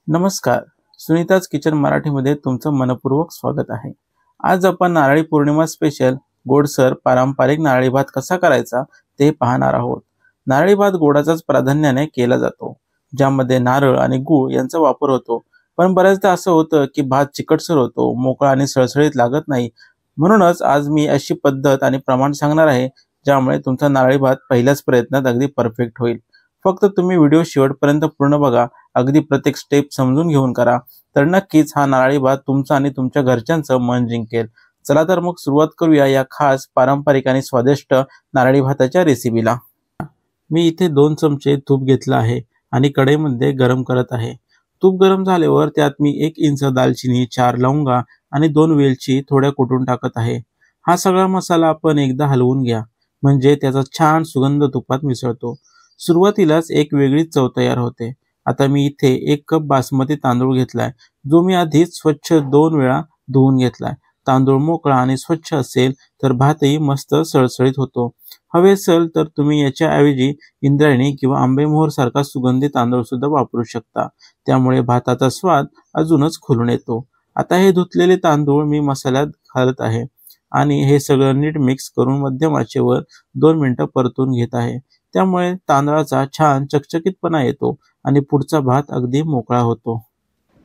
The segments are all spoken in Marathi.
नमस्कार. सुनीताज किचन मराठीमध्ये तुमचं मनपूर्वक स्वागत आहे. आज आपण नारळी पौर्णिमा स्पेशल गोडसर पारंपरिक नारळी भात कसा करायचा ते पाहणार आहोत. नारळी भात गोडाचाच प्राधान्याने केला जातो, ज्यामध्ये नारळ आणि गूळ यांचा वापर होतो. पण बऱ्याचदा असं होतं की भात चिकटसर होतो, मोकळा आणि सळसळीत लागत नाही. म्हणूनच आज मी अशी पद्धत आणि प्रमाण सांगणार आहे, ज्यामुळे तुमचा नारळी भात पहिल्याच प्रयत्नात अगदी परफेक्ट होईल. फक्त तुम्ही व्हिडिओ शेवटपर्यंत पूर्ण बघा. अगदी प्रत्येक स्टेप समजून घेऊन करा, तर नक्कीच हा नारळी भात तुमचा आणि तुमच्या घरच्यांचं मन जिंकेल. चला तर मग सुरुवात करूया या खास पारंपरिक आणि स्वादिष्ट नारळी भाताच्या रेसिपीला. मी इथे 2 चमचे तूप घेतलं आहे आणि कढईमध्ये गरम करत आहे. तूप गरम झाल्यावर त्यात मी 1 इंच दालचिनी, 4 लवंगा आणि 2 वेलची थोड्या कुटून टाकत आहे. हा सगळा मसाला आपण एकदा हलवून घ्या, म्हणजे त्याचा छान सुगंध तुपात मिसळतो. सुरुवातीलाच एक वेगळीच चव तयार होते. आता मी इथे 1 कप बासमती तांदूळ घेतलाय, जो मी आधीच स्वच्छ 2 वेळा धुवून घेतलाय. तांदूळ मोकळा आणि स्वच्छ असेल तर भातही मस्त सळसळीत होतो. हवे असेल तर तुम्ही याच्याऐवजी इंद्रायणी किंवा आंबेमोहर सारखा सुगंधी तांदूळ सुद्धा वापरू शकता. त्यामुळे भाताचा स्वाद अजूनच खुलून येतो. आता हे धुतलेले तांदूळ मी मसाल्यात घालत आहे आणि हे सगळं नीट मिक्स करून मध्यम आचेवर 2 मिनिटं परतून घेत आहे. त्यामुळे तांदळाचा छान चकचकीतपणा येतो आणि पुढचा भात अगदी मोकळा होतो.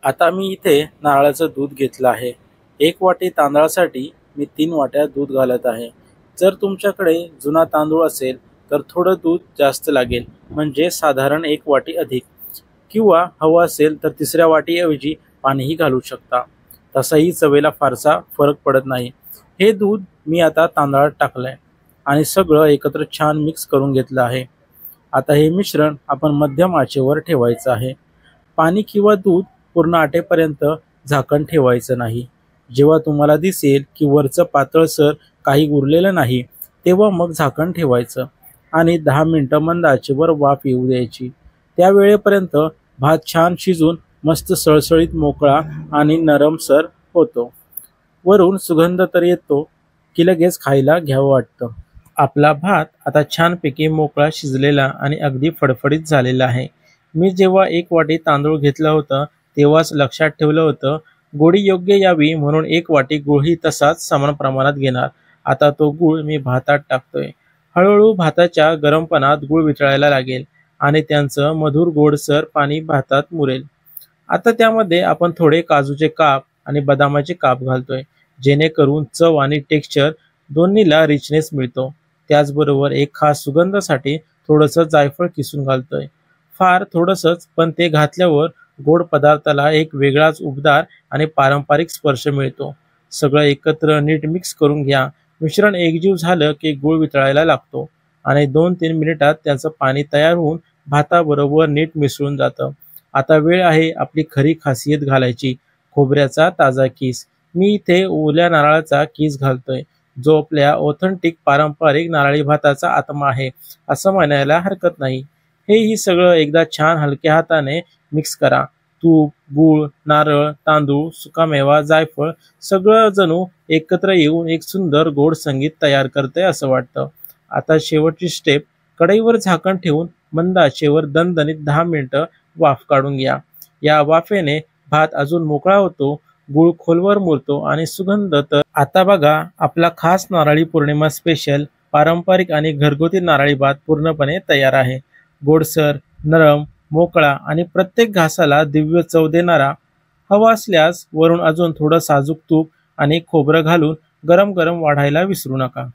आता मी इथे नारळाचं दूध घेतलं आहे. 1 वाटी तांदळासाठी मी 3 वाट्या दूध घालत आहे. जर तुमच्याकडे जुना तांदूळ असेल तर थोडं दूध जास्त लागेल, म्हणजे साधारण 1 वाटी अधिक, किंवा हवं असेल तर 3ऱ्या वाटीऐवजी पाणीही घालू शकता. तसाही चवेला फारसा फरक पडत नाही. हे दूध मी आता तांदळात टाकलंय आणि सगळं एकत्र छान मिक्स करून घेतलं आहे. आता हे मिश्रण आपण मध्यम आचेवर ठेवायचं आहे. पाणी किंवा दूध पूर्ण आटेपर्यंत झाकण ठेवायचं नाही. जेव्हा तुम्हाला दिसेल की वरचं पातळसर काही उरलेलं नाही, तेव्हा मग झाकण ठेवायचं आणि 10 मिनिटं मंद आचेवर वाफ येऊ द्यायची. त्या वेळेपर्यंत भात छान शिजून मस्त सळसळीत मोकळा आणि नरमसर होतो. वरून सुगंध तर येतो की लगेच खायला घ्यावं वाटतं. आपला भात आता छानपैकी मोकळा शिजलेला आणि अगदी फडफडीत झालेला आहे. मी जेव्हा 1 वाटी तांदूळ घेतलं होतं तेव्हाच लक्षात ठेवलं होतं, गोडी योग्य यावी म्हणून 1 वाटी गूळही तसाच समान प्रमाणात घेणार. आता तो गूळ मी भातात टाकतोय. हळूहळू भाताच्या गरमपणात गूळ वितळायला लागेल आणि त्यांचं मधुर गोडसर पाणी भातात मुरेल. आता त्यामध्ये आपण थोडे काजूचे काप आणि बदामाचे काप घालतोय, जेणेकरून चव आणि टेक्स्चर दोन्हीला रिचनेस मिळतो. त्याचबरोबर एक खास सुगंधासाठी थोडंसं जायफळ किसून घालतोय. फार थोडंसंच, पण ते घातल्यावर गोड पदार्थाला एक वेगळाच उबदार आणि पारंपरिक स्पर्श मिळतो. सगळं एकत्र नीट मिक्स करून घ्या. मिश्रण एकजीव झालं की गूळ वितळायला लागतो आणि 2-3 मिनिटात त्याचं पाणी तयार होऊन भाताबरोबर नीट मिसळून जातं. आता वेळ आहे आपली खरी खासियत घालायची, खोबऱ्याचा ताजा किस. मी इथे ओल्या नारळाचा किस घालतोय, जो आपल्या ऑथेंटिक पारंपरिक नारळी भाताचा आत्मा आहे असं म्हणायला हरकत नाही. हेही सगळं एकदा छान हलक्या हाताने मिक्स करा. तूप, गूळ, नारळ, तांदूळ, सुकामेवा, जायफळ सगळं जणू एकत्र येऊन एक सुंदर गोड संगीत तयार करतंय असं वाटतं. आता शेवटची स्टेप, कढईवर झाकण ठेवून मंद आचेवर दणदणीत 10 मिनिटं वाफ काढून घ्या. या वाफेने भात अजून मोकळा होतो, गूळ खोलवर मुरतो आणि सुगंध तर. आता बघा, आपला खास नारळी पौर्णिमा स्पेशल पारंपरिक आणि घरगुती नारळी भात पूर्णपणे तयार आहे. गोडसर, नरम, मोकळा आणि प्रत्येक घासाला दिव्य चव देणारा. हवा असल्यास वरून अजून थोडं साजूक तूप आणि खोबरं घालून गरम गरम वाढायला विसरू नका.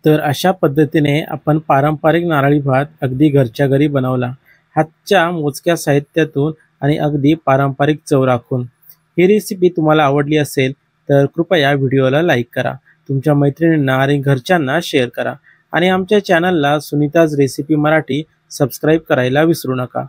तर अशा पद्धतीने आपण पारंपरिक नारळी भात अगदी घरच्या घरी बनवला, हातच्या मोजक्या साहित्यातून आणि अगदी पारंपरिक चव राखून. ही रेसिपी तुम्हाला आवडली असेल तर कृपया व्हिडिओला लाईक करा, तुमच्या मैत्रिणींना आणि घरच्यांना शेअर करा आणि आमच्या चॅनलला सुनीताज रेसिपी मराठी सबस्क्राईब करायला विसरू नका.